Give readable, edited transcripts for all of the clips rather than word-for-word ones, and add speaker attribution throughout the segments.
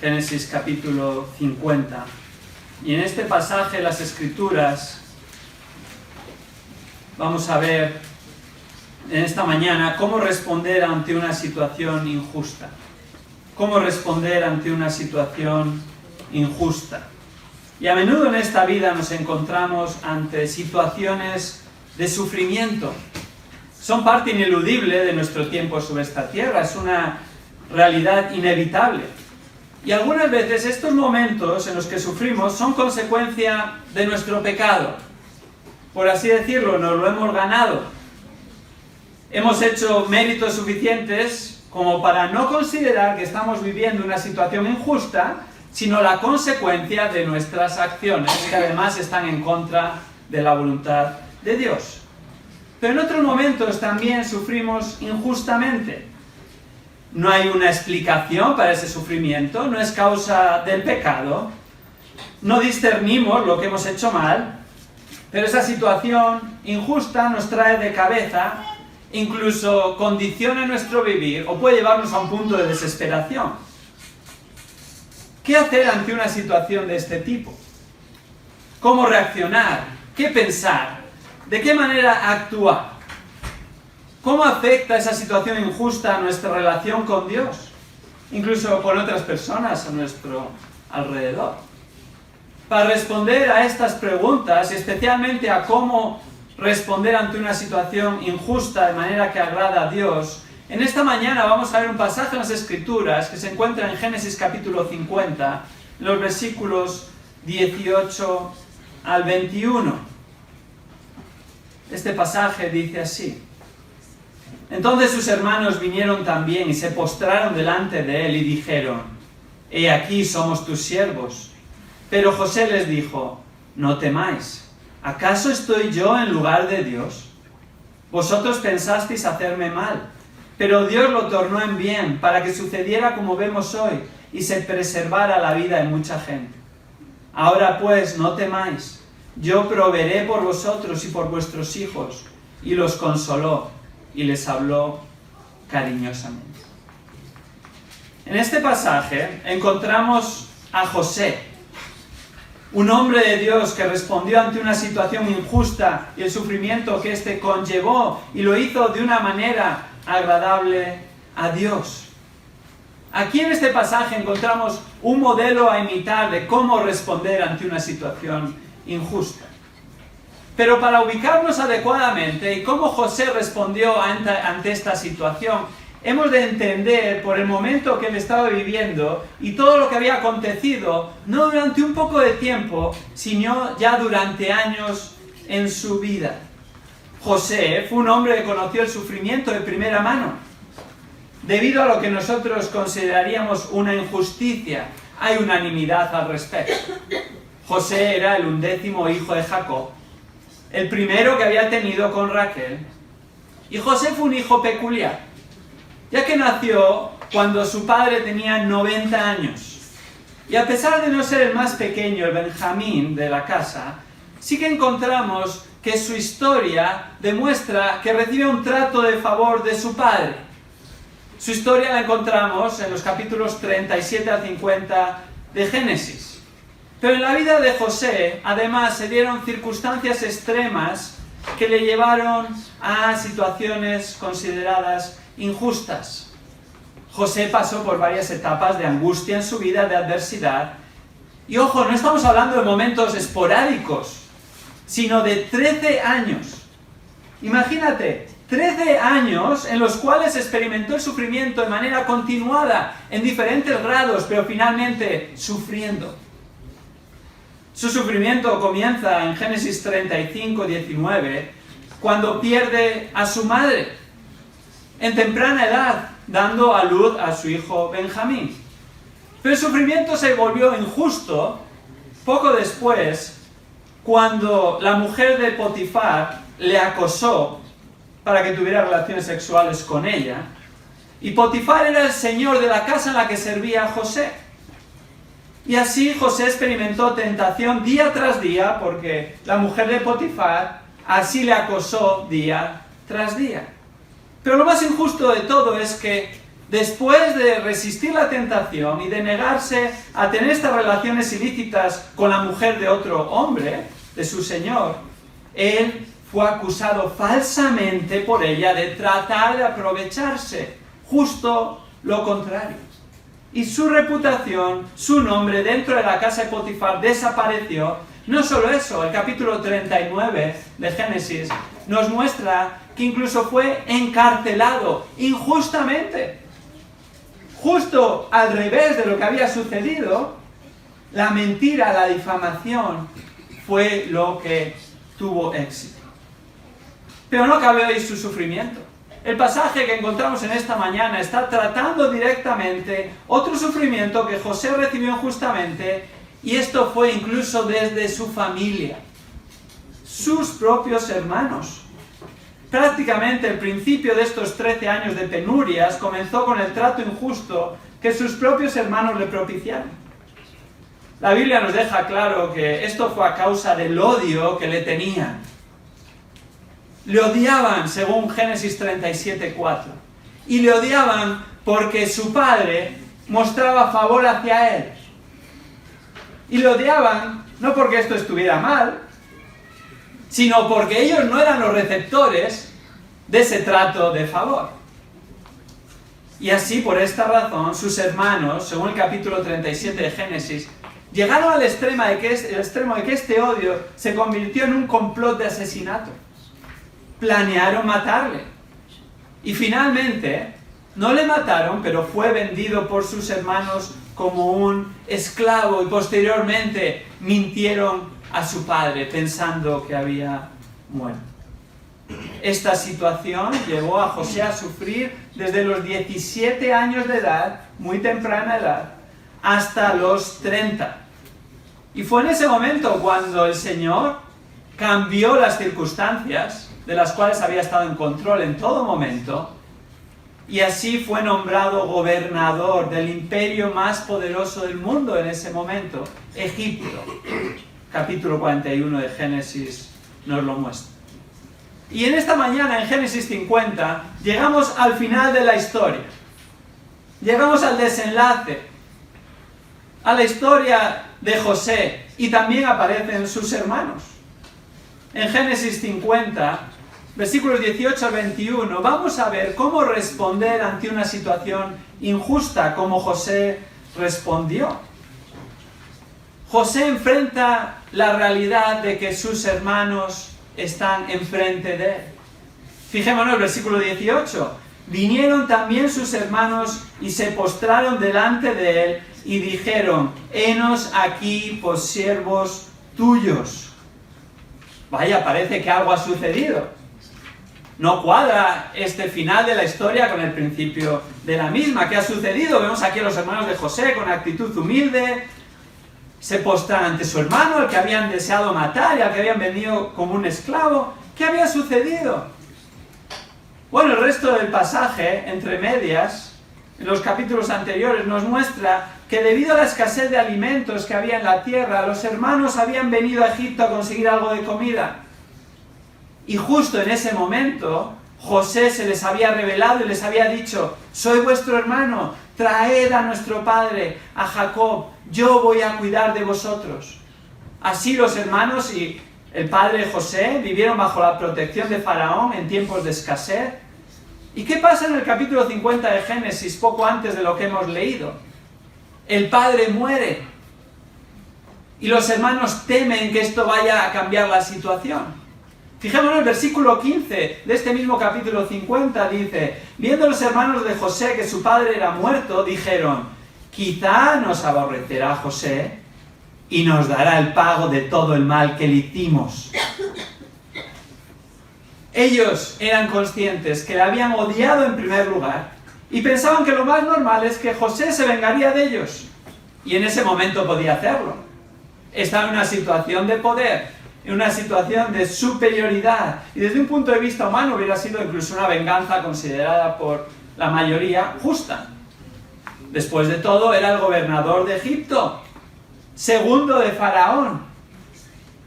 Speaker 1: Génesis capítulo 50. Y en este pasaje de las Escrituras vamos a ver en esta mañana cómo responder ante una situación injusta. Cómo responder ante una situación injusta. Y a menudo en esta vida nos encontramos ante situaciones de sufrimiento. Son parte ineludible de nuestro tiempo sobre esta tierra, es una realidad inevitable. Y algunas veces estos momentos en los que sufrimos son consecuencia de nuestro pecado. Por así decirlo, nos lo hemos ganado. Hemos hecho méritos suficientes como para no considerar que estamos viviendo una situación injusta, sino la consecuencia de nuestras acciones, que además están en contra de la voluntad de Dios. Pero en otros momentos también sufrimos injustamente. No hay una explicación para ese sufrimiento, no es causa del pecado, no discernimos lo que hemos hecho mal, pero esa situación injusta nos trae de cabeza, incluso condiciona nuestro vivir o puede llevarnos a un punto de desesperación. ¿Qué hacer ante una situación de este tipo? ¿Cómo reaccionar? ¿Qué pensar? ¿De qué manera actuar? ¿Cómo afecta esa situación injusta a nuestra relación con Dios? Incluso con otras personas a nuestro alrededor. Para responder a estas preguntas, y especialmente a cómo responder ante una situación injusta de manera que agrada a Dios, en esta mañana vamos a ver un pasaje en las Escrituras que se encuentra en Génesis capítulo 50, los versículos 18 al 21. Este pasaje dice así: Entonces sus hermanos vinieron también y se postraron delante de él y dijeron: He aquí somos tus siervos. Pero José les dijo: No temáis, ¿acaso estoy yo en lugar de Dios? Vosotros pensasteis hacerme mal, pero Dios lo tornó en bien, para que sucediera como vemos hoy, y se preservara la vida de mucha gente. Ahora pues, no temáis, yo proveeré por vosotros y por vuestros hijos. Y los consoló, y les habló cariñosamente. En este pasaje encontramos a José, un hombre de Dios que respondió ante una situación injusta y el sufrimiento que éste conllevó, y lo hizo de una manera agradable a Dios. Aquí en este pasaje encontramos un modelo a imitar de cómo responder ante una situación injusta. Pero para ubicarnos adecuadamente y cómo José respondió ante esta situación, hemos de entender por el momento que él estaba viviendo y todo lo que había acontecido, no durante un poco de tiempo, sino ya durante años en su vida. José fue un hombre que conoció el sufrimiento de primera mano. Debido a lo que nosotros consideraríamos una injusticia, hay unanimidad al respecto. José era el 11º hijo de Jacob, el primero que había tenido con Raquel. Y José fue un hijo peculiar, ya que nació cuando su padre tenía 90 años. Y a pesar de no ser el más pequeño, el Benjamín de la casa, sí que encontramos que su historia demuestra que recibe un trato de favor de su padre. Su historia la encontramos en los capítulos 37 a 50 de Génesis. Pero en la vida de José, además, se dieron circunstancias extremas que le llevaron a situaciones consideradas injustas. José pasó por varias etapas de angustia en su vida, de adversidad. Y ojo, no estamos hablando de momentos esporádicos, sino de 13 años. Imagínate, 13 años en los cuales experimentó el sufrimiento de manera continuada, en diferentes grados, pero finalmente sufriendo. Su sufrimiento comienza en Génesis 35, 19, cuando pierde a su madre, en temprana edad, dando a luz a su hijo Benjamín. Pero el sufrimiento se volvió injusto poco después, cuando la mujer de Potifar le acosó para que tuviera relaciones sexuales con ella. Y Potifar era el señor de la casa en la que servía a José. Y así José experimentó tentación día tras día, porque la mujer de Potifar así le acosó día tras día. Pero lo más injusto de todo es que después de resistir la tentación y de negarse a tener estas relaciones ilícitas con la mujer de otro hombre, de su señor, él fue acusado falsamente por ella de tratar de aprovecharse, justo lo contrario. Y su reputación, su nombre dentro de la casa de Potifar desapareció. No solo eso, el capítulo 39 de Génesis nos muestra que incluso fue encarcelado injustamente. Justo al revés de lo que había sucedido, la mentira, la difamación, fue lo que tuvo éxito. Pero no cabe hoy su sufrimiento. El pasaje que encontramos en esta mañana está tratando directamente otro sufrimiento que José recibió injustamente, y esto fue incluso desde su familia, sus propios hermanos. Prácticamente el principio de estos 13 años de penurias comenzó con el trato injusto que sus propios hermanos le propiciaron. La Biblia nos deja claro que esto fue a causa del odio que le tenían. Le odiaban, según Génesis 37:4. Y le odiaban porque su padre mostraba favor hacia él. Y le odiaban no porque esto estuviera mal, sino porque ellos no eran los receptores de ese trato de favor. Y así, por esta razón, sus hermanos, según el capítulo 37 de Génesis, llegaron al extremo de que este odio se convirtió en un complot de asesinato. Planearon matarle. Y finalmente, no le mataron, pero fue vendido por sus hermanos como un esclavo, y posteriormente mintieron a su padre pensando que había muerto. Esta situación llevó a José a sufrir desde los 17 años de edad, muy temprana edad, hasta los 30. Y fue en ese momento cuando el Señor cambió las circunstancias de las cuales había estado en control en todo momento, y así fue nombrado gobernador del imperio más poderoso del mundo en ese momento, Egipto. Capítulo 41 de Génesis nos lo muestra. Y en esta mañana, en Génesis 50, llegamos al final de la historia. Llegamos al desenlace, a la historia de José, y también aparecen sus hermanos. En Génesis 50, versículos 18 al 21, vamos a ver cómo responder ante una situación injusta, como José respondió. José enfrenta la realidad de que sus hermanos están enfrente de él. Fijémonos en el versículo 18. Vinieron también sus hermanos y se postraron delante de él y dijeron: henos aquí por siervos tuyos. Vaya, parece que algo ha sucedido. No cuadra este final de la historia con el principio de la misma. ¿Qué ha sucedido? Vemos aquí a los hermanos de José con actitud humilde. Se postran ante su hermano, al que habían deseado matar y al que habían vendido como un esclavo. ¿Qué había sucedido? Bueno, el resto del pasaje, entre medias, en los capítulos anteriores, nos muestra que debido a la escasez de alimentos que había en la tierra, los hermanos habían venido a Egipto a conseguir algo de comida. Y justo en ese momento, José se les había revelado y les había dicho: soy vuestro hermano, traed a nuestro padre, a Jacob, yo voy a cuidar de vosotros. Así los hermanos y el padre de José vivieron bajo la protección de Faraón en tiempos de escasez. ¿Y qué pasa en el capítulo 50 de Génesis, poco antes de lo que hemos leído? El padre muere y los hermanos temen que esto vaya a cambiar la situación. Fijémonos en el versículo 15 de este mismo capítulo 50, dice: viendo los hermanos de José que su padre era muerto, dijeron: quizá nos aborrecerá José y nos dará el pago de todo el mal que le hicimos. Ellos eran conscientes que le habían odiado en primer lugar y pensaban que lo más normal es que José se vengaría de ellos. Y en ese momento podía hacerlo. Estaba en una situación de poder, en una situación de superioridad, y desde un punto de vista humano hubiera sido incluso una venganza considerada por la mayoría justa. Después de todo, era el gobernador de Egipto, segundo de Faraón.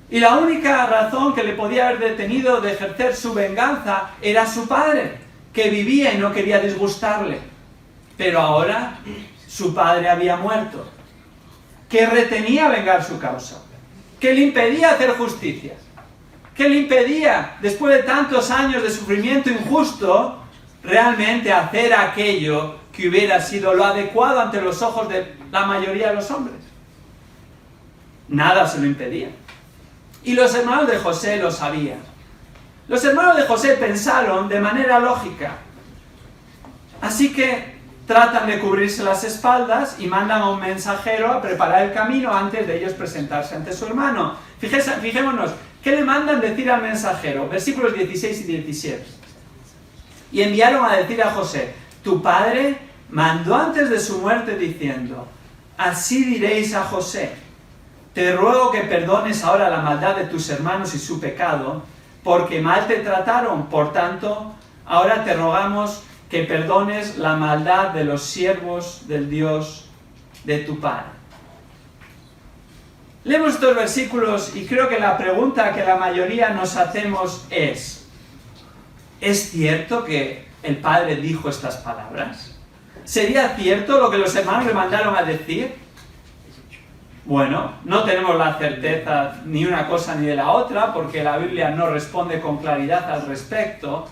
Speaker 1: Y la única razón que le podía haber detenido de ejercer su venganza era su padre, que vivía y no quería disgustarle. pero ahora su padre había muerto, que retenía vengar su causa, que le impedía hacer justicia, que le impedía, después de tantos años de sufrimiento injusto, realmente hacer aquello que hubiera sido lo adecuado ante los ojos de la mayoría de los hombres. Nada se lo impedía. Y los hermanos de José lo sabían. Los hermanos de José pensaron de manera lógica. Así que tratan de cubrirse las espaldas y mandan a un mensajero a preparar el camino antes de ellos presentarse ante su hermano. Fijémonos, ¿qué le mandan decir al mensajero? Versículos 16 y 17. Y enviaron a decir a José: tu padre mandó antes de su muerte diciendo, así diréis a José, te ruego que perdones ahora la maldad de tus hermanos y su pecado, porque mal te trataron, por tanto, ahora te rogamos que perdones la maldad de los siervos del Dios de tu padre. Leemos estos versículos y creo que la pregunta que la mayoría nos hacemos es cierto que el padre dijo estas palabras? ¿Sería cierto lo que los hermanos le mandaron a decir? Bueno, no tenemos la certeza ni una cosa ni de la otra, porque la Biblia no responde con claridad al respecto,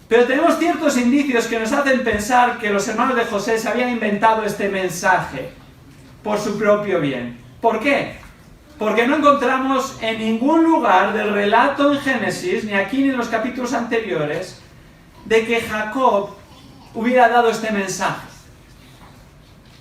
Speaker 1: pero tenemos ciertos indicios que nos hacen pensar que los hermanos de José se habían inventado este mensaje por su propio bien. ¿Por qué? Porque no encontramos en ningún lugar del relato en Génesis, ni aquí ni en los capítulos anteriores, de que Jacob hubiera dado este mensaje.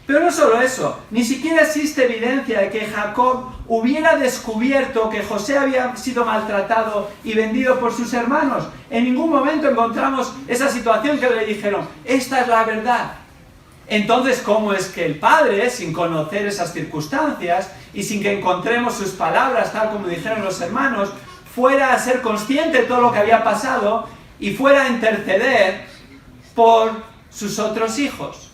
Speaker 1: Pero no solo eso, ni siquiera existe evidencia de que Jacob hubiera descubierto que José había sido maltratado y vendido por sus hermanos. En ningún momento encontramos esa situación que le dijeron, esta es la verdad. Entonces, ¿cómo es que el padre, sin conocer esas circunstancias y sin que encontremos sus palabras, tal como dijeron los hermanos, fuera a ser consciente de todo lo que había pasado y fuera a interceder por sus otros hijos?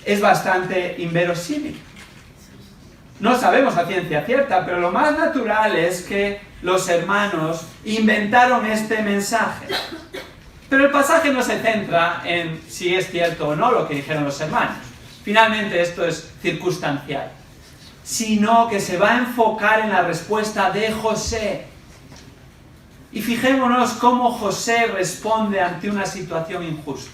Speaker 1: Es bastante inverosímil. No sabemos a ciencia cierta, pero lo más natural es que los hermanos inventaron este mensaje. Pero el pasaje no se centra en si es cierto o no lo que dijeron los hermanos. Finalmente esto es circunstancial. Sino que se va a enfocar en la respuesta de José. Y fijémonos cómo José responde ante una situación injusta.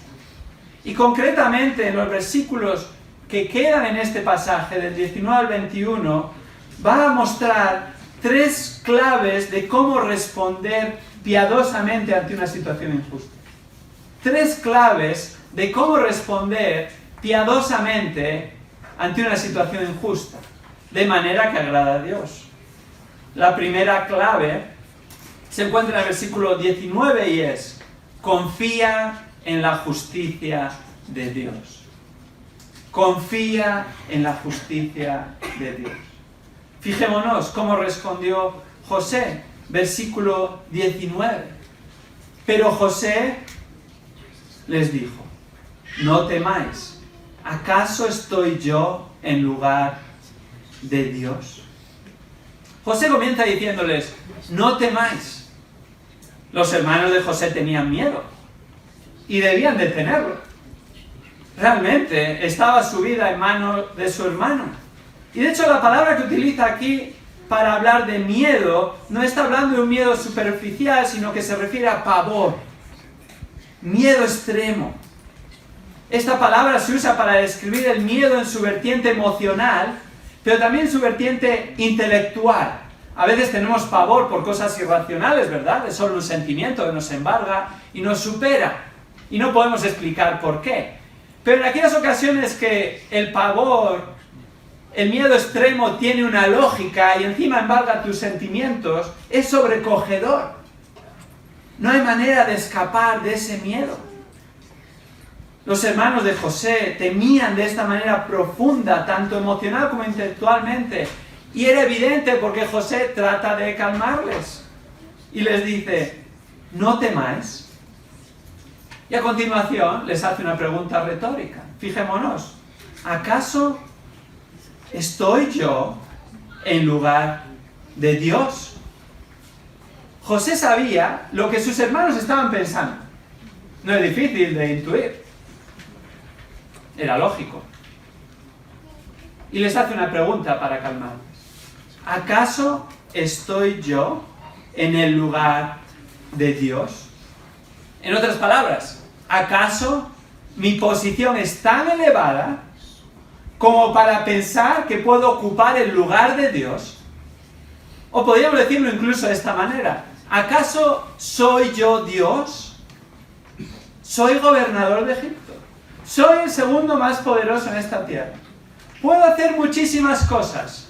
Speaker 1: Y concretamente en los versículos que quedan en este pasaje, del 19 al 21, va a mostrar 3 claves de cómo responder piadosamente ante una situación injusta. 3 claves de cómo responder piadosamente ante una situación injusta, de manera que agrada a Dios. La primera clave se encuentra en el versículo 19 y es: confía en la justicia de Dios. Confía en la justicia de Dios. Fijémonos cómo respondió José, versículo 19. Pero José les dijo: no temáis, ¿acaso estoy yo en lugar de Dios? José comienza diciéndoles: no temáis. Los hermanos de José tenían miedo y debían de tenerlo. Realmente estaba su vida en manos de su hermano. Y de hecho la palabra que utiliza aquí para hablar de miedo no está hablando de un miedo superficial, sino que se refiere a pavor, miedo extremo. Esta palabra se usa para describir el miedo en su vertiente emocional, pero también en su vertiente intelectual. A veces tenemos pavor por cosas irracionales, ¿verdad? Es solo un sentimiento que nos embarga y nos supera. Y no podemos explicar por qué. Pero en aquellas ocasiones que el pavor, el miedo extremo tiene una lógica y encima embarga tus sentimientos, es sobrecogedor. No hay manera de escapar de ese miedo. Los hermanos de José temían de esta manera profunda, tanto emocional como intelectualmente. Y era evidente porque José trata de calmarles. Y les dice: no temáis. Y a continuación les hace una pregunta retórica. Fijémonos, ¿acaso estoy yo en lugar de Dios? José sabía lo que sus hermanos estaban pensando. No es difícil de intuir. Era lógico. Y les hace una pregunta para calmarles. ¿Acaso estoy yo en el lugar de Dios? En otras palabras, ¿acaso mi posición es tan elevada como para pensar que puedo ocupar el lugar de Dios? O podríamos decirlo incluso de esta manera. ¿Acaso soy yo Dios? ¿Soy gobernador de Egipto? ¿Soy el segundo más poderoso en esta tierra? Puedo hacer muchísimas cosas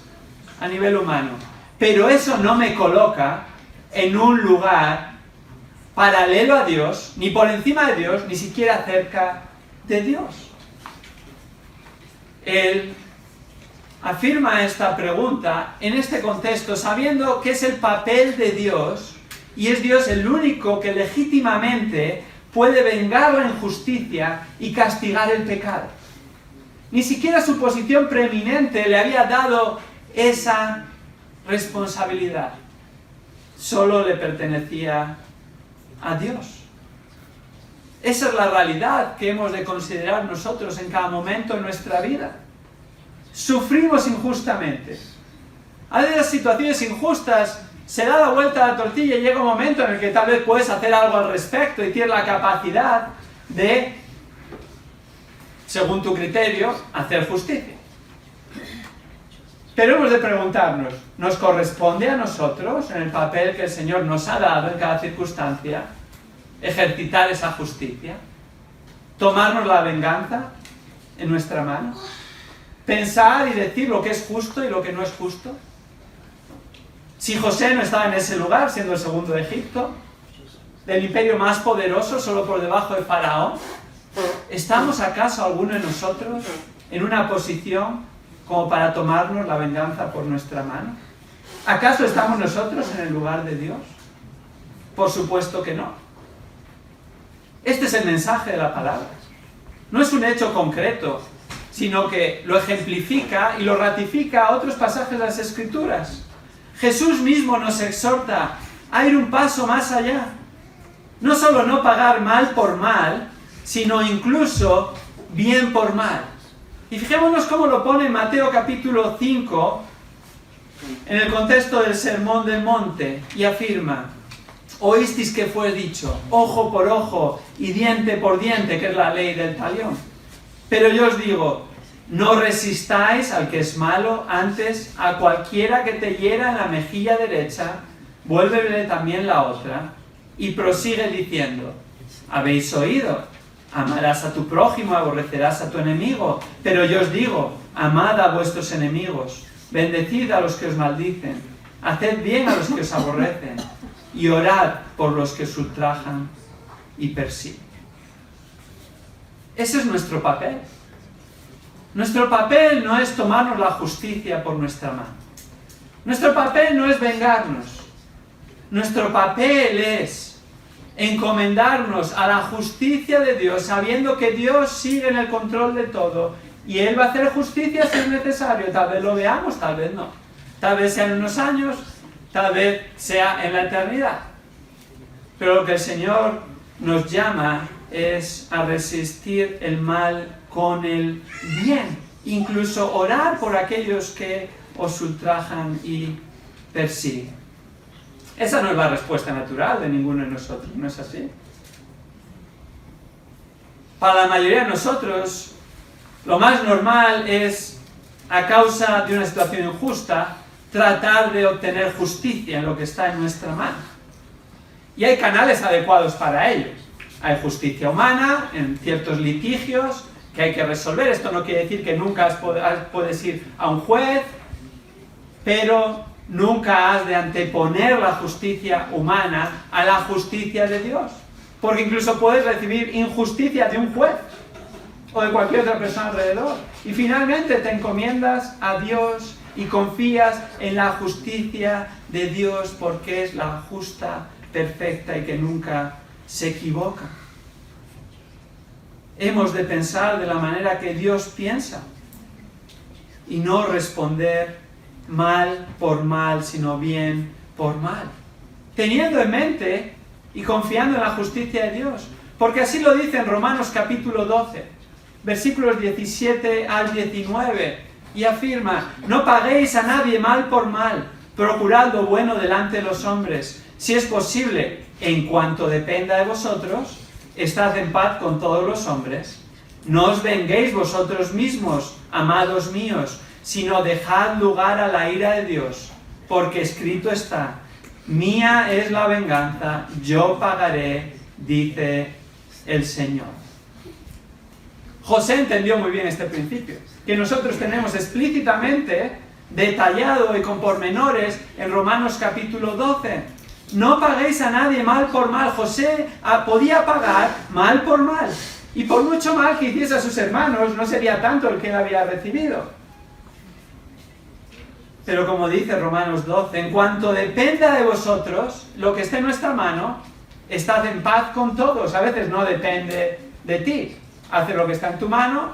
Speaker 1: a nivel humano, pero eso no me coloca en un lugar paralelo a Dios, ni por encima de Dios, ni siquiera cerca de Dios. Él afirma esta pregunta en este contexto, sabiendo que es el papel de Dios, y es Dios el único que legítimamente puede vengar la injusticia y castigar el pecado. Ni siquiera su posición preeminente le había dado esa responsabilidad. Solo le pertenecía a Dios. Esa es la realidad que hemos de considerar nosotros en cada momento de nuestra vida. Sufrimos injustamente. A veces las situaciones injustas se da la vuelta a la tortilla y llega un momento en el que tal vez puedes hacer algo al respecto y tienes la capacidad de, según tu criterio, hacer justicia. Pero hemos de preguntarnos, ¿nos corresponde a nosotros, en el papel que el Señor nos ha dado en cada circunstancia, ejercitar esa justicia? ¿Tomarnos la venganza en nuestra mano? ¿Pensar y decir lo que es justo y lo que no es justo? Si José no estaba en ese lugar, siendo el segundo de Egipto, del imperio más poderoso, solo por debajo de Faraón, ¿estamos acaso alguno de nosotros en una posición como para tomarnos la venganza por nuestra mano? ¿Acaso estamos nosotros en el lugar de Dios? Por supuesto que no. Este es el mensaje de la palabra. No es un hecho concreto, sino que lo ejemplifica y lo ratifica a otros pasajes de las Escrituras. Jesús mismo nos exhorta a ir un paso más allá. No solo no pagar mal por mal, sino incluso bien por mal. Y fijémonos cómo lo pone en Mateo capítulo 5, en el contexto del Sermón del Monte, y afirma: oísteis que fue dicho, ojo por ojo y diente por diente, que es la ley del talión. Pero yo os digo, no resistáis al que es malo, antes a cualquiera que te hiera en la mejilla derecha, vuélvele también la otra. Y prosigue diciendo: habéis oído, amarás a tu prójimo, aborrecerás a tu enemigo. Pero yo os digo, amad a vuestros enemigos, bendecid a los que os maldicen, haced bien a los que os aborrecen, y orad por los que os ultrajan y persiguen. Ese es nuestro papel. Nuestro papel no es tomarnos la justicia por nuestra mano. Nuestro papel no es vengarnos. Nuestro papel es encomendarnos a la justicia de Dios, sabiendo que Dios sigue en el control de todo y Él va a hacer justicia si es necesario. Tal vez lo veamos, tal vez no. Tal vez sea en unos años, tal vez sea en la eternidad. Pero lo que el Señor nos llama es a resistir el mal con el bien, incluso orar por aquellos que os ultrajan y persiguen. Esa no es la respuesta natural de ninguno de nosotros, ¿no es así? Para la mayoría de nosotros, lo más normal es, a causa de una situación injusta, tratar de obtener justicia en lo que está en nuestra mano. Y hay canales adecuados para ello. Hay justicia humana en ciertos litigios que hay que resolver. Esto no quiere decir que nunca puedes ir a un juez, pero nunca has de anteponer la justicia humana a la justicia de Dios. Porque incluso puedes recibir injusticia de un juez o de cualquier otra persona alrededor. Y finalmente te encomiendas a Dios y confías en la justicia de Dios, porque es la justa, perfecta y que nunca se equivoca. Hemos de pensar de la manera que Dios piensa y no responder mal por mal, sino bien por mal, teniendo en mente y confiando en la justicia de Dios, porque así lo dice en Romanos capítulo 12. versículos 17 al 19, y afirma: no paguéis a nadie mal por mal, procurad lo bueno delante de los hombres. Si es posible, en cuanto dependa de vosotros, estad en paz con todos los hombres. No os venguéis vosotros mismos, amados míos, sino dejad lugar a la ira de Dios, porque escrito está: mía es la venganza, yo pagaré, dice el Señor. José entendió muy bien este principio, que nosotros tenemos explícitamente detallado y con pormenores en Romanos capítulo 12. No paguéis a nadie mal por mal. José podía pagar mal por mal, y por mucho mal que hiciese a sus hermanos, no sería tanto el que él había recibido. Pero como dice Romanos 12, en cuanto dependa de vosotros, lo que esté en nuestra mano, estad en paz con todos. A veces no depende de ti. Haces lo que está en tu mano,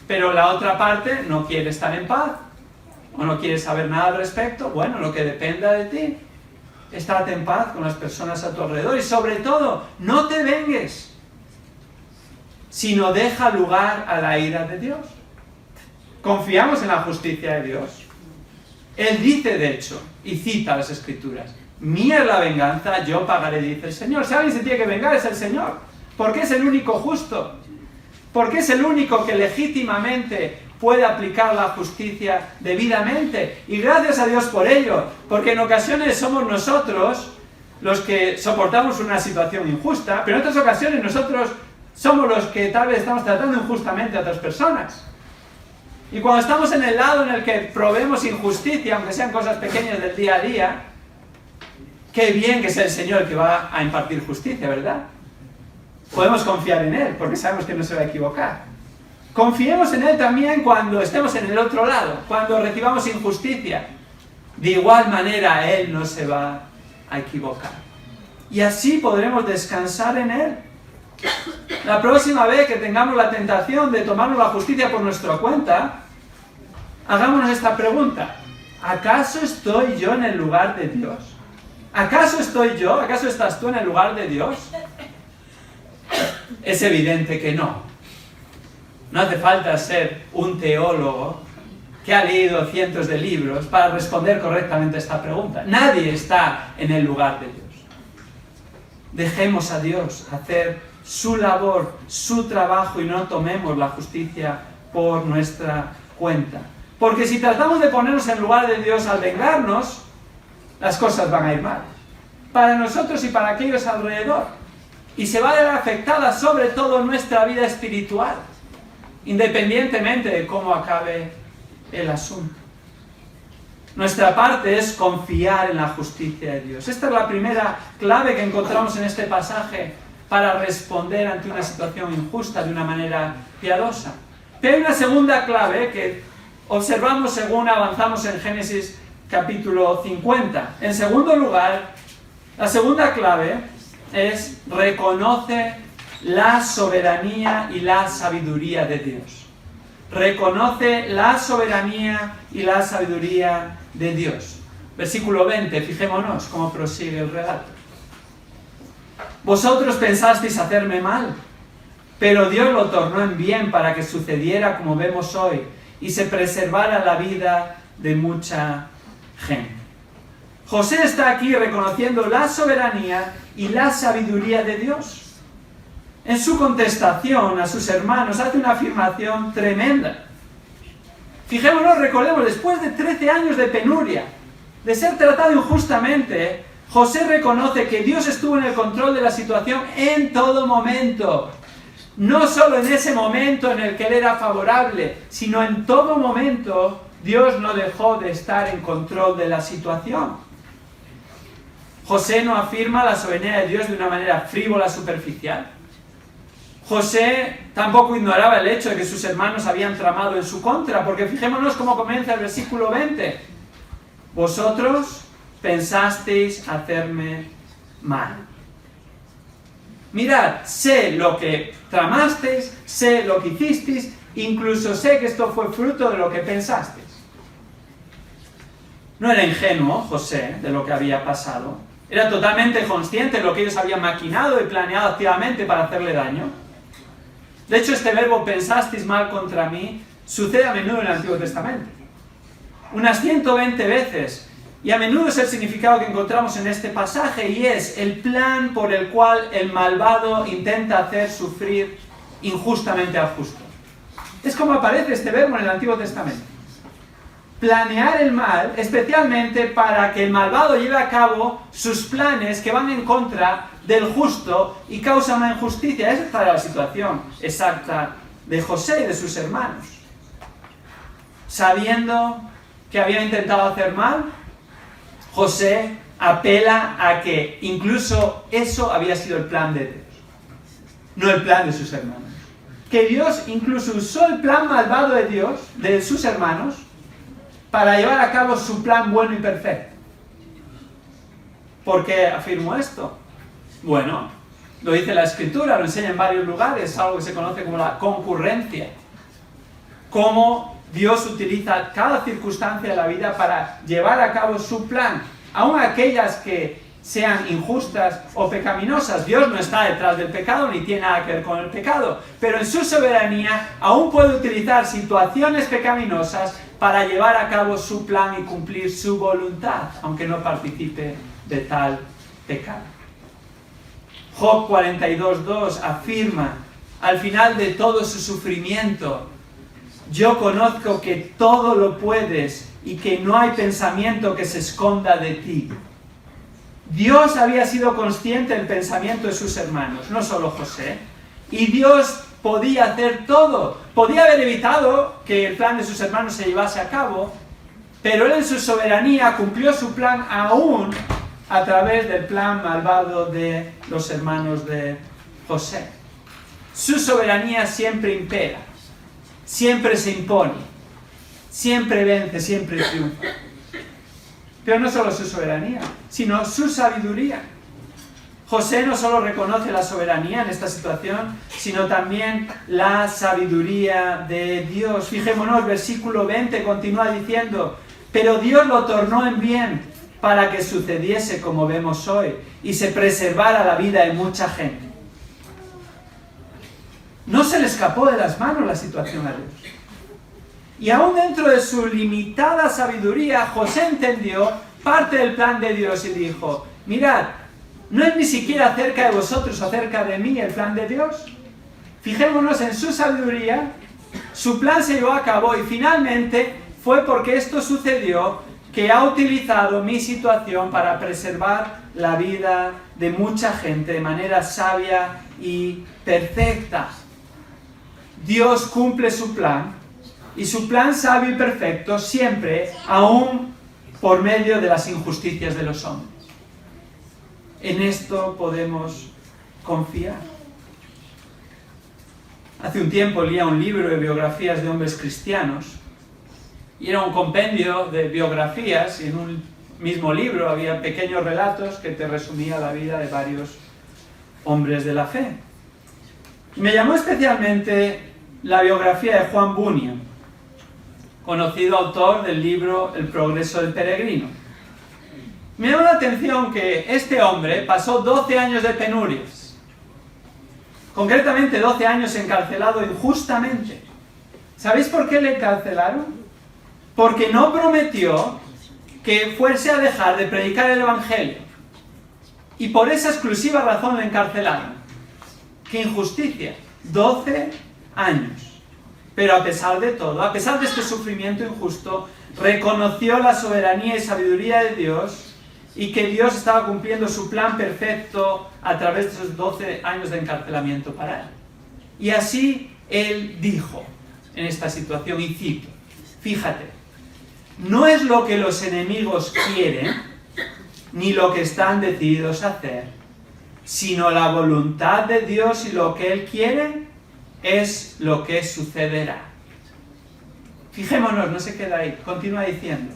Speaker 1: pero la otra parte no quiere estar en paz, o no quiere saber nada al respecto. Bueno, lo que dependa de ti, estate en paz con las personas a tu alrededor. Y sobre todo, no te vengues, sino deja lugar a la ira de Dios. Confiamos en la justicia de Dios. Él dice, de hecho, y cita las Escrituras: mía es la venganza, yo pagaré, dice el Señor. Si alguien se tiene que vengar, es el Señor, porque es el único justo, porque es el único que legítimamente puede aplicar la justicia debidamente. Y gracias a Dios por ello, porque en ocasiones somos nosotros los que soportamos una situación injusta, pero en otras ocasiones nosotros somos los que tal vez estamos tratando injustamente a otras personas. Y cuando estamos en el lado en el que proveemos injusticia, aunque sean cosas pequeñas del día a día, qué bien que sea el Señor el que va a impartir justicia, ¿verdad? Podemos confiar en Él, porque sabemos que no se va a equivocar. Confiemos en Él también cuando estemos en el otro lado, cuando recibamos injusticia. De igual manera, Él no se va a equivocar. Y así podremos descansar en Él. La próxima vez que tengamos la tentación de tomarnos la justicia por nuestra cuenta, hagámonos esta pregunta: ¿acaso estoy yo en el lugar de Dios? ¿Acaso estoy yo? ¿Acaso estás tú en el lugar de Dios? Es evidente que no. No hace falta ser un teólogo que ha leído cientos de libros para responder correctamente a esta pregunta. Nadie está en el lugar de Dios. Dejemos a Dios hacer su labor, su trabajo, y no tomemos la justicia por nuestra cuenta. Porque si tratamos de ponernos en lugar de Dios al vengarnos, las cosas van a ir mal, para nosotros y para aquellos alrededor. Y se va a ver afectada sobre todo nuestra vida espiritual, independientemente de cómo acabe el asunto. Nuestra parte es confiar en la justicia de Dios. Esta es la primera clave que encontramos en este pasaje para responder ante una situación injusta de una manera piadosa. Pero hay una segunda clave que observamos según avanzamos en Génesis capítulo 50. En segundo lugar, la segunda clave es: reconoce la soberanía y la sabiduría de Dios. Reconoce la soberanía y la sabiduría de Dios. Versículo 20, fijémonos cómo prosigue el relato. Vosotros pensasteis hacerme mal, pero Dios lo tornó en bien para que sucediera como vemos hoy y se preservara la vida de mucha gente. José está aquí reconociendo la soberanía y la sabiduría de Dios. En su contestación a sus hermanos hace una afirmación tremenda. Fijémonos, recordemos, después de 13 años de penuria, de ser tratado injustamente, José reconoce que Dios estuvo en el control de la situación en todo momento. No solo en ese momento en el que él era favorable, sino en todo momento Dios no dejó de estar en control de la situación. José no afirma la soberanía de Dios de una manera frívola, superficial. José tampoco ignoraba el hecho de que sus hermanos habían tramado en su contra, porque fijémonos cómo comienza el versículo 20. Vosotros pensasteis hacerme mal. Mirad, sé lo que tramasteis, sé lo que hicisteis, incluso sé que esto fue fruto de lo que pensasteis. No era ingenuo José de lo que había pasado. Era totalmente consciente de lo que ellos habían maquinado y planeado activamente para hacerle daño. De hecho, este verbo pensasteis mal contra mí sucede a menudo en el Antiguo Testamento. Unas 120 veces. Y a menudo es el significado que encontramos en este pasaje, y es el plan por el cual el malvado intenta hacer sufrir injustamente al justo. Es como aparece este verbo en el Antiguo Testamento. Planear el mal, especialmente para que el malvado lleve a cabo sus planes que van en contra del justo y causa una injusticia. Esa era la situación exacta de José y de sus hermanos. Sabiendo que había intentado hacer mal, José apela a que incluso eso había sido el plan de Dios, no el plan de sus hermanos. Que Dios incluso usó el plan malvado de Dios, de sus hermanos, para llevar a cabo su plan bueno y perfecto. ¿Por qué afirmo esto? Bueno, lo dice la Escritura, lo enseña en varios lugares, algo que se conoce como la concurrencia. Cómo Dios utiliza cada circunstancia de la vida para llevar a cabo su plan, aun aquellas que sean injustas o pecaminosas. Dios no está detrás del pecado ni tiene nada que ver con el pecado, pero en su soberanía aún puede utilizar situaciones pecaminosas para llevar a cabo su plan y cumplir su voluntad, aunque no participe de tal pecado. Job 42:2 afirma, al final de todo su sufrimiento: yo conozco que todo lo puedes y que no hay pensamiento que se esconda de ti. Dios había sido consciente del pensamiento de sus hermanos, no solo José, y Dios podía hacer todo. Podía haber evitado que el plan de sus hermanos se llevase a cabo, pero Él en su soberanía cumplió su plan aún a través del plan malvado de los hermanos de José. Su soberanía siempre impera, siempre se impone, siempre vence, siempre triunfa. Pero no solo su soberanía, sino su sabiduría. José no solo reconoce la soberanía en esta situación, sino también la sabiduría de Dios. Fijémonos, versículo 20 continúa diciendo: pero Dios lo tornó en bien para que sucediese como vemos hoy y se preservara la vida de mucha gente. No se le escapó de las manos la situación a Dios. Y aún dentro de su limitada sabiduría, José entendió parte del plan de Dios y dijo: mirad, no es ni siquiera acerca de vosotros o acerca de mí el plan de Dios. Fijémonos en su sabiduría, su plan se llevó a cabo y finalmente fue porque esto sucedió que ha utilizado mi situación para preservar la vida de mucha gente de manera sabia y perfecta. Dios cumple su plan, y su plan sabio y perfecto siempre, aún por medio de las injusticias de los hombres. En esto podemos confiar. Hace un tiempo leía un libro de biografías de hombres cristianos, y era un compendio de biografías, y en un mismo libro había pequeños relatos que te resumía la vida de varios hombres de la fe. Me llamó especialmente la biografía de Juan Bunyan, conocido autor del libro El progreso del peregrino. Me llamó la atención que este hombre pasó 12 años de penurias, concretamente 12 años encarcelado injustamente. ¿Sabéis por qué le encarcelaron? Porque no prometió que fuese a dejar de predicar el Evangelio, y por esa exclusiva razón le encarcelaron. ¡Qué injusticia! 12 años. Pero a pesar de todo, a pesar de este sufrimiento injusto, reconoció la soberanía y sabiduría de Dios y que Dios estaba cumpliendo su plan perfecto a través de esos 12 años de encarcelamiento para él. Y así él dijo en esta situación, y cito: fíjate, no es lo que los enemigos quieren, ni lo que están decididos a hacer, sino la voluntad de Dios, y lo que Él quiere es lo que sucederá. Fijémonos, no se queda ahí, continúa diciendo: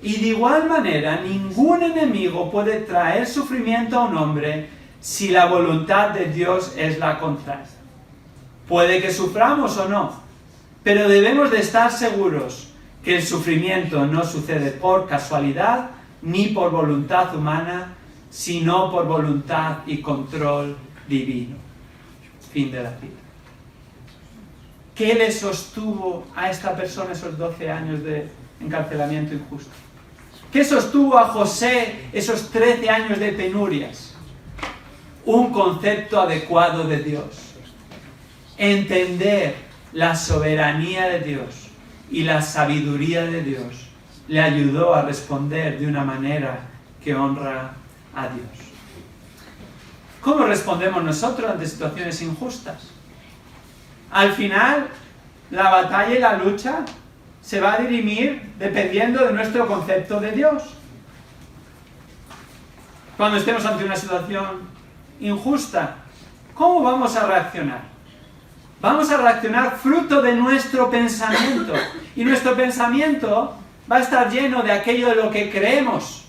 Speaker 1: y de igual manera ningún enemigo puede traer sufrimiento a un hombre si la voluntad de Dios es la contraria. Puede que suframos o no, pero debemos de estar seguros que el sufrimiento no sucede por casualidad ni por voluntad humana, sino por voluntad y control divino. Fin de la cita. ¿Qué le sostuvo a esta persona esos 12 años de encarcelamiento injusto? ¿Qué sostuvo a José esos 13 años de penurias? Un concepto adecuado de Dios. Entender la soberanía de Dios y la sabiduría de Dios le ayudó a responder de una manera que honra a Dios. ¿Cómo respondemos nosotros ante situaciones injustas? Al final, la batalla y la lucha se va a dirimir dependiendo de nuestro concepto de Dios. Cuando estemos ante una situación injusta, ¿cómo vamos a reaccionar? Vamos a reaccionar fruto de nuestro pensamiento. Y nuestro pensamiento va a estar lleno de aquello de lo que creemos,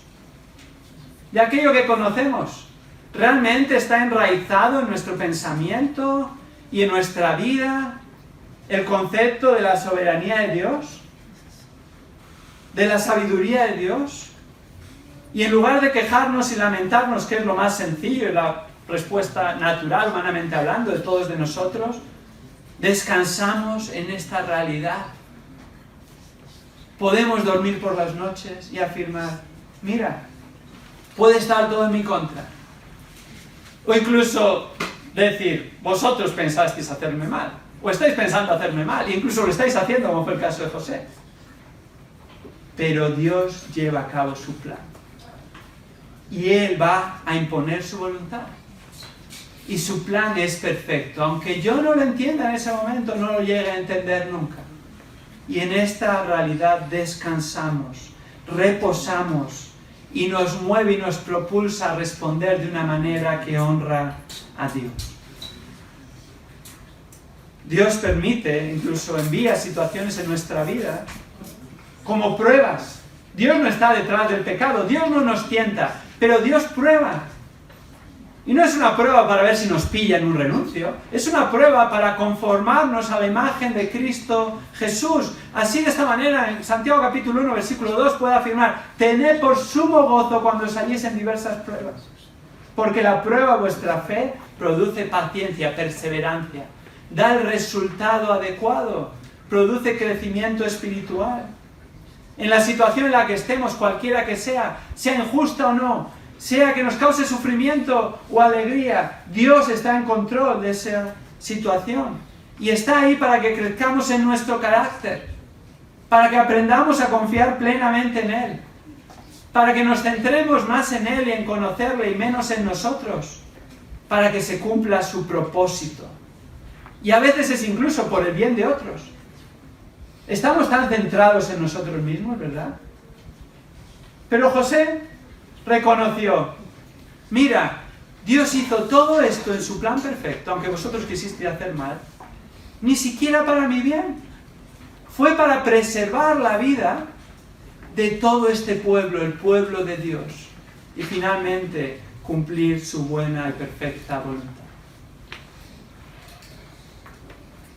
Speaker 1: de aquello que conocemos. ¿Realmente está enraizado en nuestro pensamiento y en nuestra vida el concepto de la soberanía de Dios? ¿De la sabiduría de Dios? Y en lugar de quejarnos y lamentarnos, que es lo más sencillo y la respuesta natural, humanamente hablando, de todos de nosotros, descansamos en esta realidad. Podemos dormir por las noches y afirmar, mira, puede estar todo en mi contra. O incluso decir, vosotros pensasteis hacerme mal, o estáis pensando hacerme mal, e incluso lo estáis haciendo, como fue el caso de José. Pero Dios lleva a cabo su plan. Y Él va a imponer su voluntad. Y su plan es perfecto. Aunque yo no lo entienda en ese momento, no lo llegue a entender nunca. Y en esta realidad descansamos, reposamos, y nos mueve y nos propulsa a responder de una manera que honra a Dios. Dios permite, incluso envía situaciones en nuestra vida como pruebas. Dios no está detrás del pecado, Dios no nos tienta, pero Dios prueba. Y no es una prueba para ver si nos pilla en un renuncio, es una prueba para conformarnos a la imagen de Cristo Jesús. Así, de esta manera, en Santiago capítulo 1, versículo 2 puede afirmar, tened por sumo gozo cuando os halléis en diversas pruebas, porque la prueba de vuestra fe produce paciencia, perseverancia, da el resultado adecuado, produce crecimiento espiritual. En la situación en la que estemos, cualquiera que sea injusta o no, sea que nos cause sufrimiento o alegría, Dios está en control de esa situación. Y está ahí para que crezcamos en nuestro carácter, para que aprendamos a confiar plenamente en Él, para que nos centremos más en Él y en conocerle y menos en nosotros, para que se cumpla su propósito. Y a veces es incluso por el bien de otros. Estamos tan centrados en nosotros mismos, ¿verdad? Pero José reconoció, mira, Dios hizo todo esto en su plan perfecto, aunque vosotros quisisteis hacer mal, ni siquiera para mi bien. Fue para preservar la vida de todo este pueblo, el pueblo de Dios, y finalmente cumplir su buena y perfecta voluntad.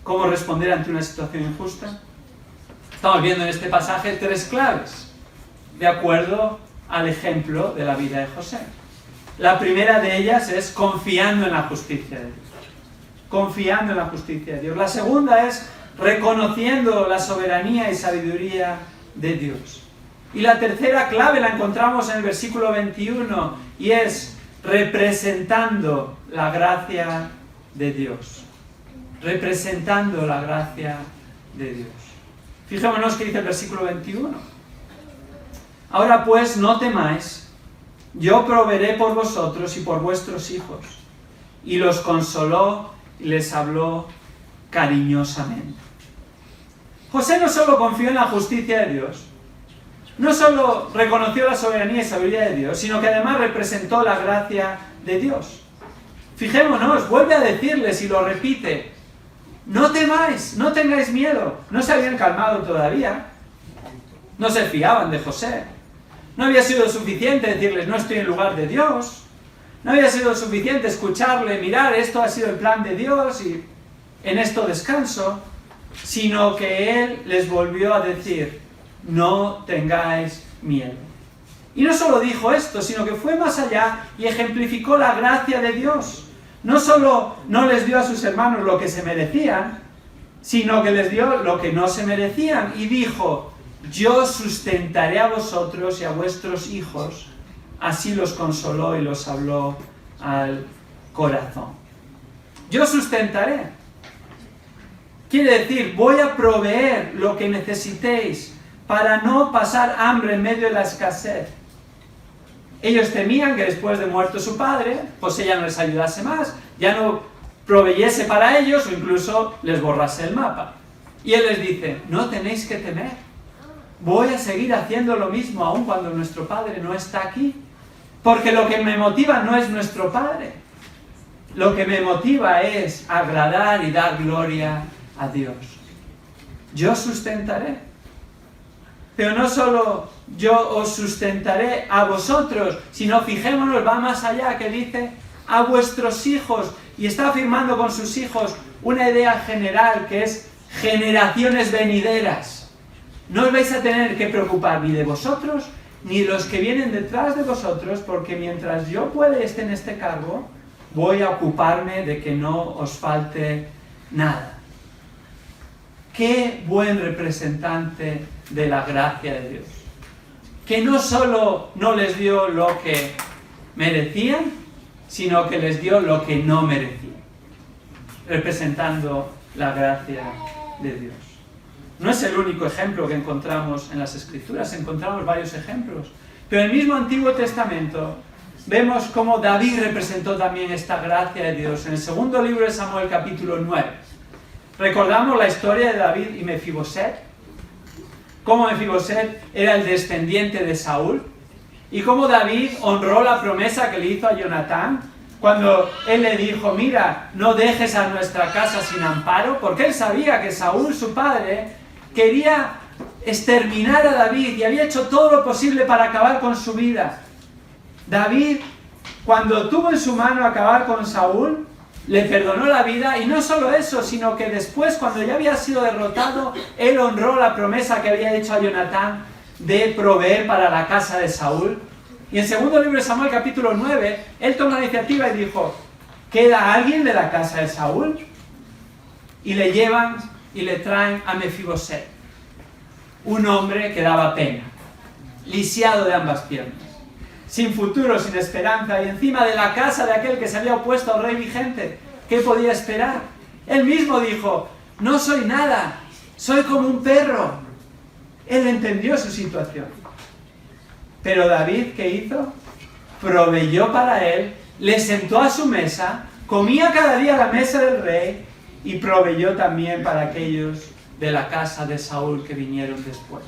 Speaker 1: ¿Cómo responder ante una situación injusta? Estamos viendo en este pasaje 3 claves, de acuerdo al ejemplo de la vida de José. La primera de ellas es confiando en la justicia de Dios. Confiando en la justicia de Dios. La segunda es reconociendo la soberanía y sabiduría de Dios. Y la tercera clave la encontramos en el versículo 21 y es representando la gracia de Dios. Representando la gracia de Dios. Fijémonos que dice el versículo 21. Ahora pues no temáis, yo proveeré por vosotros y por vuestros hijos. Y los consoló y les habló cariñosamente. José no solo confió en la justicia de Dios, no solo reconoció la soberanía y sabiduría de Dios, sino que además representó la gracia de Dios. Fijémonos, vuelve a decirles y lo repite, no temáis, no tengáis miedo. No se habían calmado todavía, no se fiaban de José. No había sido suficiente decirles, no estoy en lugar de Dios. No había sido suficiente escucharle, mirar, esto ha sido el plan de Dios y en esto descanso, sino que Él les volvió a decir, no tengáis miedo. Y no solo dijo esto, sino que fue más allá y ejemplificó la gracia de Dios. No solo no les dio a sus hermanos lo que se merecían, sino que les dio lo que no se merecían y dijo: yo sustentaré a vosotros y a vuestros hijos. Así los consoló y los habló al corazón. Yo sustentaré. Quiere decir, voy a proveer lo que necesitéis para no pasar hambre en medio de la escasez. Ellos temían que después de muerto su padre, pues ella no les ayudase más, ya no proveyese para ellos o incluso les borrase el mapa. Y él les dice: no tenéis que temer. Voy a seguir haciendo lo mismo aun cuando nuestro padre no está aquí. Porque lo que me motiva no es nuestro padre. Lo que me motiva es agradar y dar gloria a Dios. Yo sustentaré. Pero no solo yo os sustentaré a vosotros, sino fijémonos, va más allá, que dice a vuestros hijos, y está afirmando con sus hijos una idea general que es generaciones venideras. No os vais a tener que preocupar ni de vosotros, ni de los que vienen detrás de vosotros, porque mientras yo pueda estar en este cargo, voy a ocuparme de que no os falte nada. Qué buen representante de la gracia de Dios. Que no solo no les dio lo que merecían, sino que les dio lo que no merecían. Representando la gracia de Dios. No es el único ejemplo que encontramos en las Escrituras, encontramos varios ejemplos. Pero en el mismo Antiguo Testamento vemos cómo David representó también esta gracia de Dios. En el segundo libro de Samuel, capítulo 9. Recordamos la historia de David y Mefiboset, cómo Mefiboset era el descendiente de Saúl, y cómo David honró la promesa que le hizo a Jonatán, cuando él le dijo: mira, no dejes a nuestra casa sin amparo, porque él sabía que Saúl, su padre, quería exterminar a David y había hecho todo lo posible para acabar con su vida. David, cuando tuvo en su mano acabar con Saúl, le perdonó la vida, y no solo eso, sino que después, cuando ya había sido derrotado, él honró la promesa que había hecho a Jonatán de proveer para la casa de Saúl. Y en el segundo libro de Samuel, capítulo 9, él tomó la iniciativa y dijo: ¿queda alguien de la casa de Saúl? Y le llevan y le traen a Mefiboset, un hombre que daba pena, lisiado de ambas piernas, sin futuro, sin esperanza, y encima de la casa de aquel que se había opuesto al rey vigente. ¿Qué podía esperar? Él mismo dijo: no soy nada, soy como un perro. Él entendió su situación. Pero David, ¿qué hizo? Proveyó para él, le sentó a su mesa, comía cada día a la mesa del rey, y proveyó también para aquellos de la casa de Saúl que vinieron después.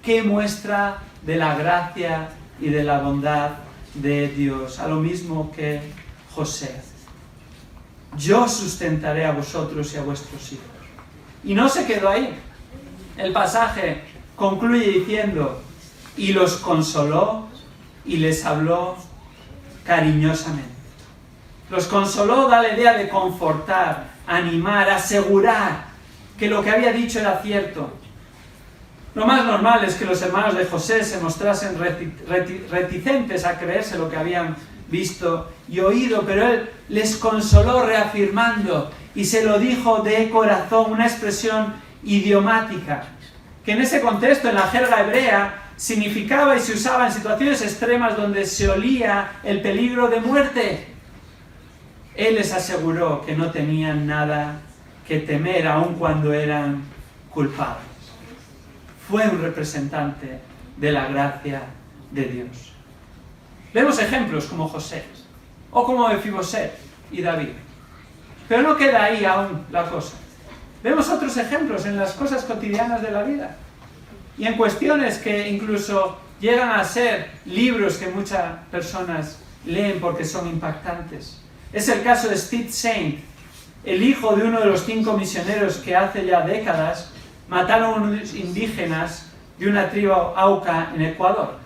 Speaker 1: ¡Qué muestra de la gracia y de la bondad de Dios! A lo mismo que José. Yo sustentaré a vosotros y a vuestros hijos. Y no se quedó ahí. El pasaje concluye diciendo: y los consoló y les habló cariñosamente. Los consoló, da la idea de confortar, animar, asegurar que lo que había dicho era cierto. Lo más normal es que los hermanos de José se mostrasen reticentes a creerse lo que habían visto y oído, pero él les consoló reafirmando, y se lo dijo de corazón, una expresión idiomática, que en ese contexto, en la jerga hebrea, significaba y se usaba en situaciones extremas donde se olía el peligro de muerte. Él les aseguró que no tenían nada que temer, aun cuando eran culpables. Fue un representante de la gracia de Dios. Vemos ejemplos como José, o como Mefiboset y David. Pero no queda ahí aún la cosa. Vemos otros ejemplos en las cosas cotidianas de la vida. Y en cuestiones que incluso llegan a ser libros que muchas personas leen porque son impactantes. Es el caso de Steve Saint, el hijo de uno de los 5 misioneros que hace ya décadas mataron a unos indígenas de una tribu Auca en Ecuador.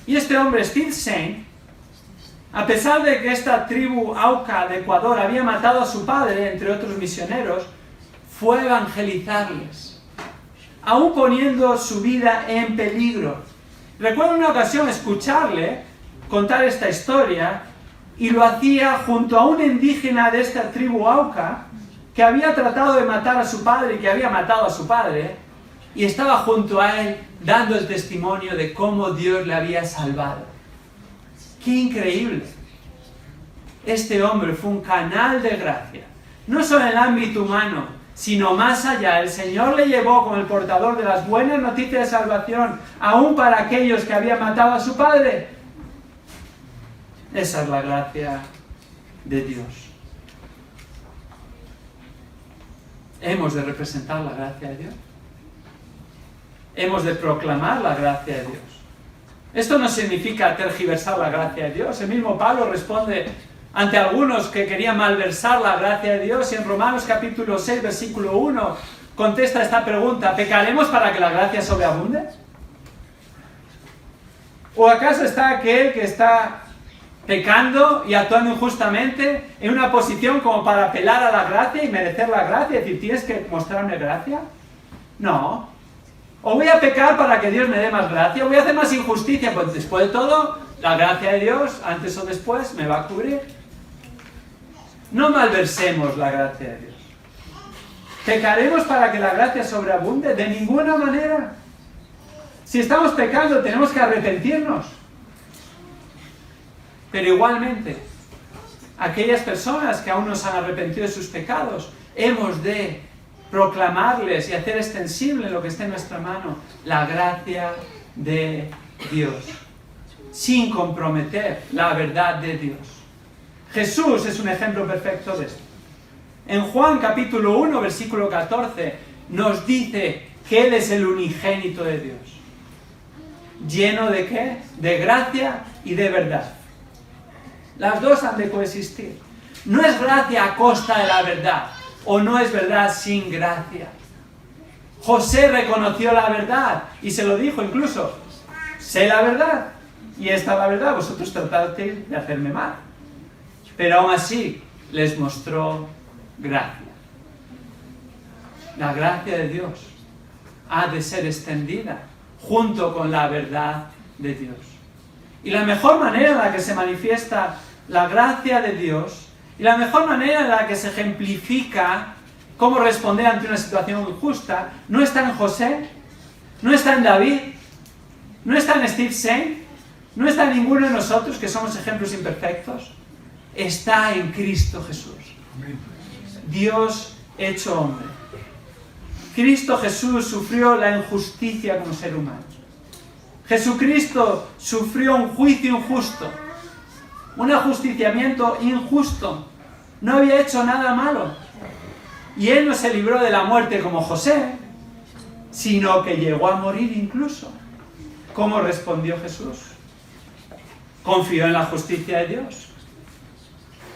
Speaker 1: Y este hombre, Steve Saint, a pesar de que esta tribu Auca de Ecuador había matado a su padre, entre otros misioneros, fue a evangelizarles, aún poniendo su vida en peligro. Recuerdo una ocasión escucharle contar esta historia, y lo hacía junto a un indígena de esta tribu Auca, que había tratado de matar a su padre y que había matado a su padre, y estaba junto a él dando el testimonio de cómo Dios le había salvado. ¡Qué increíble! Este hombre fue un canal de gracia, no solo en el ámbito humano, sino más allá. El Señor le llevó como el portador de las buenas noticias de salvación, aún para aquellos que habían matado a su padre. Esa es la gracia de Dios. Hemos de representar la gracia de Dios. Hemos de proclamar la gracia de Dios. Esto no significa tergiversar la gracia de Dios. El mismo Pablo responde ante algunos que querían malversar la gracia de Dios, y en Romanos capítulo 6, versículo 1, contesta esta pregunta: ¿pecaremos para que la gracia sobreabunde? ¿O acaso está aquel que está pecando y actuando injustamente en una posición como para apelar a la gracia y merecer la gracia? Es decir, ¿tienes que mostrarme gracia? No. ¿O voy a pecar para que Dios me dé más gracia? ¿O voy a hacer más injusticia? Pues después de todo, la gracia de Dios, antes o después, me va a cubrir. No malversemos la gracia de Dios. ¿Pecaremos para que la gracia sobreabunde? De ninguna manera. Si estamos pecando, tenemos que arrepentirnos. Pero igualmente, aquellas personas que aún no se han arrepentido de sus pecados, hemos de proclamarles y hacer extensible lo que esté en nuestra mano, la gracia de Dios, sin comprometer la verdad de Dios. Jesús es un ejemplo perfecto de esto. En Juan capítulo 1, versículo 14, nos dice que Él es el unigénito de Dios. ¿Lleno de qué? De gracia y de verdad. Las dos han de coexistir. No es gracia a costa de la verdad, o no es verdad sin gracia. José reconoció la verdad y se lo dijo incluso: sé la verdad y esta es la verdad, vosotros tratasteis de hacerme mal. Pero aún así les mostró gracia. La gracia de Dios ha de ser extendida junto con la verdad de Dios. Y la mejor manera en la que se manifiesta la gracia de Dios, y la mejor manera en la que se ejemplifica cómo responder ante una situación injusta, no está en José, no está en David, no está en Steve Saint, no está en ninguno de nosotros que somos ejemplos imperfectos. Está en Cristo Jesús, Dios hecho hombre. Cristo Jesús sufrió la injusticia como ser humano. Jesucristo sufrió un juicio injusto, un ajusticiamiento injusto. No había hecho nada malo. Y Él no se libró de la muerte como José, sino que llegó a morir incluso. ¿Cómo respondió Jesús? Confió en la justicia de Dios.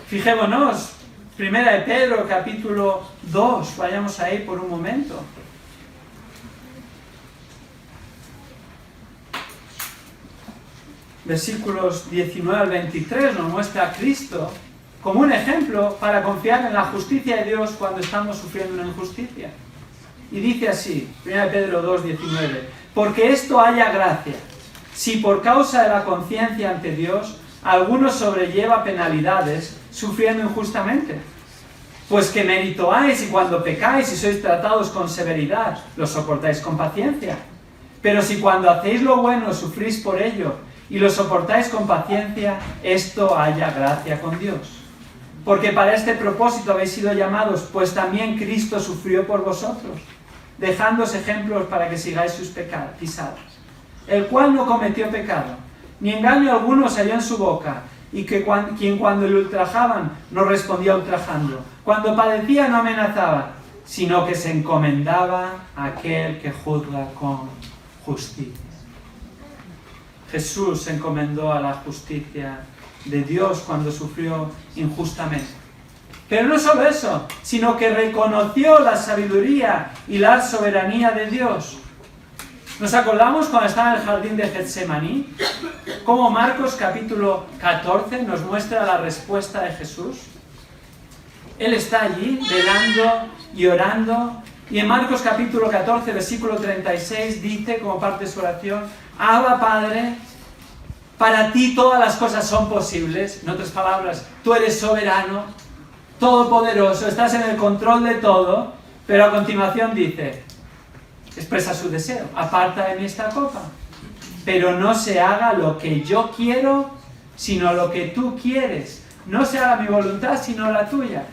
Speaker 1: Fijémonos, 1 de Pedro, capítulo 2, vayamos ahí por un momento. Versículos 19 al 23 nos muestra a Cristo como un ejemplo para confiar en la justicia de Dios cuando estamos sufriendo una injusticia. Y dice así, 1 de Pedro 2, 19: porque esto haya gracia, si por causa de la conciencia ante Dios alguno sobrelleva penalidades sufriendo injustamente. Pues qué mérito hay si cuando pecáis y sois tratados con severidad, lo soportáis con paciencia. Pero si cuando hacéis lo bueno sufrís por ello y lo soportáis con paciencia, esto haya gracia con Dios. Porque para este propósito habéis sido llamados, pues también Cristo sufrió por vosotros, dejándoos ejemplos para que sigáis sus pisadas. El cual no cometió pecado, ni engaño alguno se halló en su boca, y que quien cuando le ultrajaban no respondía ultrajando, cuando padecía no amenazaba, sino que se encomendaba a aquel que juzga con justicia. Jesús se encomendó a la justicia de Dios cuando sufrió injustamente. Pero no solo eso, sino que reconoció la sabiduría y la soberanía de Dios. ¿Nos acordamos cuando estaba en el jardín de Getsemaní? Cómo Marcos capítulo 14 nos muestra la respuesta de Jesús. Él está allí velando y orando. Y en Marcos capítulo 14, versículo 36 dice como parte de su oración: Abba Padre, para ti todas las cosas son posibles. En otras palabras, tú eres soberano. todopoderoso, estás en el control de todo, pero a continuación dice, expresa su deseo, aparta de mí esta copa, pero no se haga lo que yo quiero, sino lo que tú quieres. No se haga mi voluntad, sino la tuya.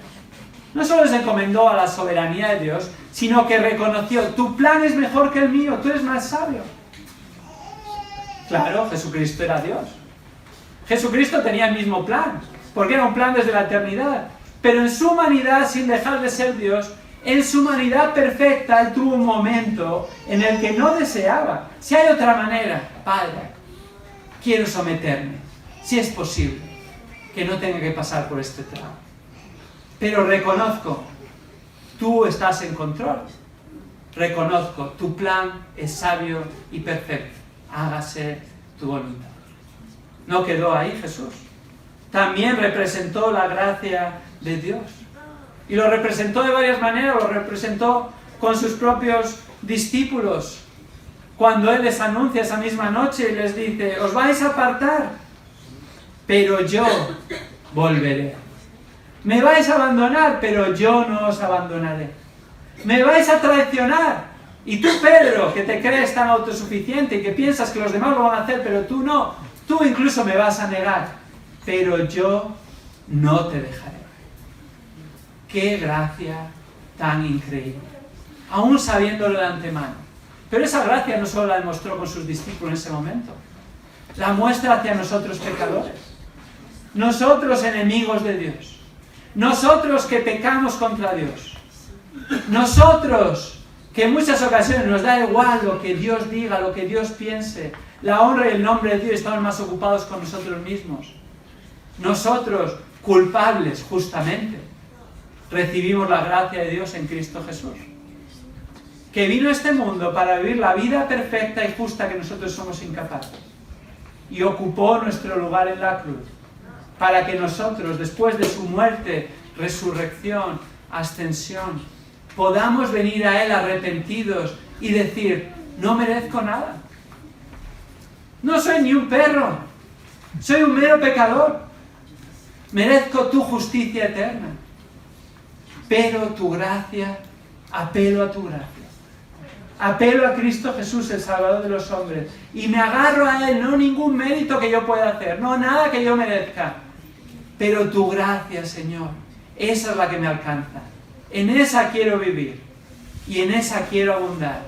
Speaker 1: No solo se encomendó a la soberanía de Dios, sino que reconoció, tu plan es mejor que el mío, tú eres más sabio. Claro, Jesucristo era Dios. Jesucristo tenía el mismo plan, porque era un plan desde la eternidad. Pero en su humanidad, sin dejar de ser Dios, en su humanidad perfecta, Él tuvo un momento en el que no deseaba. Si hay otra manera, Padre, quiero someterme, si es posible, que no tenga que pasar por este trago. Pero reconozco, tú estás en control. Reconozco, tu plan es sabio y perfecto. Hágase tu voluntad. No quedó ahí Jesús. También representó la gracia de Dios. Y lo representó de varias maneras. Lo representó con sus propios discípulos. Cuando Él les anuncia esa misma noche y les dice, os vais a apartar, pero yo volveré. Me vais a abandonar, pero yo no os abandonaré. Me vais a traicionar. Y tú, Pedro, que te crees tan autosuficiente y que piensas que los demás lo van a hacer, pero tú no. Tú incluso me vas a negar. Pero yo no te dejaré. ¡Qué gracia tan increíble! Aún sabiéndolo de antemano. Pero esa gracia no solo la demostró con sus discípulos en ese momento. La muestra hacia nosotros pecadores. Nosotros enemigos de Dios. Nosotros que pecamos contra Dios. Nosotros que en muchas ocasiones nos da igual lo que Dios diga, lo que Dios piense. La honra y el nombre de Dios, estamos más ocupados con nosotros mismos. Nosotros, culpables justamente, recibimos la gracia de Dios en Cristo Jesús. Que vino a este mundo para vivir la vida perfecta y justa que nosotros somos incapaces. Y ocupó nuestro lugar en la cruz. Para que nosotros, después de su muerte, resurrección, ascensión, podamos venir a Él arrepentidos y decir, no merezco nada. No soy ni un perro, soy un mero pecador. Merezco tu justicia eterna. Pero tu gracia, apelo a tu gracia. Apelo a Cristo Jesús, el Salvador de los hombres. Y me agarro a Él, no ningún mérito que yo pueda hacer, no nada que yo merezca. Pero tu gracia, Señor, esa es la que me alcanza. En esa quiero vivir. Y en esa quiero abundar.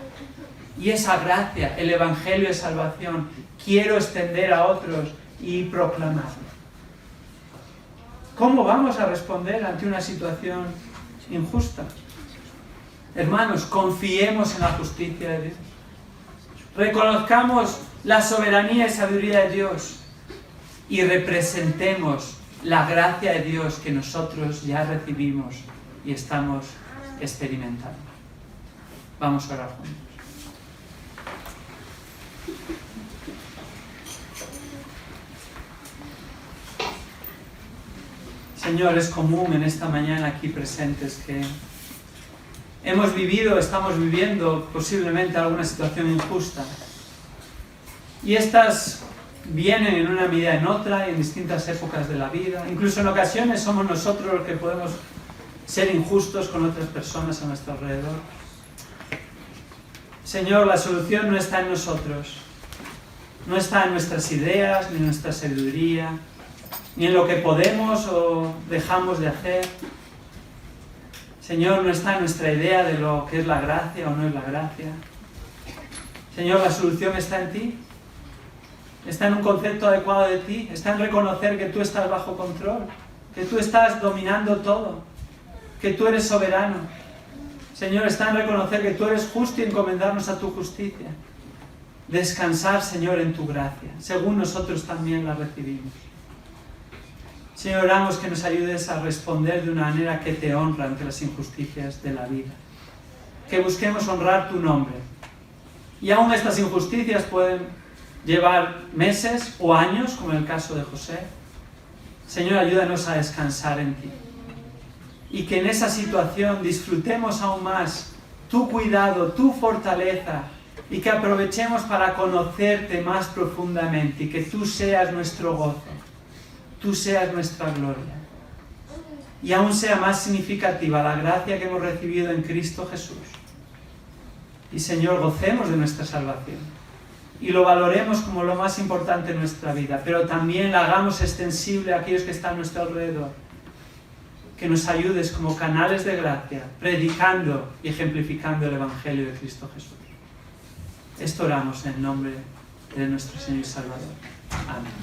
Speaker 1: Y esa gracia, el Evangelio de salvación, quiero extender a otros y proclamarlo. ¿Cómo vamos a responder ante una situación injusta? Hermanos, confiemos en la justicia de Dios. Reconozcamos la soberanía y sabiduría de Dios. Y representemos la gracia de Dios que nosotros ya recibimos y estamos experimentando. Vamos a orar juntos. Señor, es común en esta mañana aquí presentes que hemos vivido, estamos viviendo posiblemente alguna situación injusta. Y estas vienen en una medida en otra y en distintas épocas de la vida. Incluso en ocasiones somos nosotros los que podemos ser injustos con otras personas a nuestro alrededor. Señor, la solución no está en nosotros. No está en nuestras ideas, ni en nuestra sabiduría, ni en lo que podemos o dejamos de hacer. Señor, no está en nuestra idea de lo que es la gracia o no es la gracia. Señor, la solución está en ti. Está en un concepto adecuado de ti. Está en reconocer que tú estás bajo control, que tú estás dominando todo, que tú eres soberano. Señor, está en reconocer que tú eres justo y encomendarnos a tu justicia. Descansar, Señor, en tu gracia, según nosotros también la recibimos. Señor, oramos que nos ayudes a responder de una manera que te honra ante las injusticias de la vida. Que busquemos honrar tu nombre. Y aún estas injusticias pueden llevar meses o años, como en el caso de José. Señor, ayúdanos a descansar en ti. Y que en esa situación disfrutemos aún más tu cuidado, tu fortaleza, y que aprovechemos para conocerte más profundamente y que tú seas nuestro gozo, tú seas nuestra gloria. y aún sea más significativa la gracia que hemos recibido en Cristo Jesús. Y Señor, gocemos de nuestra salvación y lo valoremos como lo más importante en nuestra vida, pero también la hagamos extensible a aquellos que están a nuestro alrededor. Que nos ayudes como canales de gracia, predicando y ejemplificando el Evangelio de Cristo Jesús. Esto oramos en nombre de nuestro Señor y Salvador. Amén.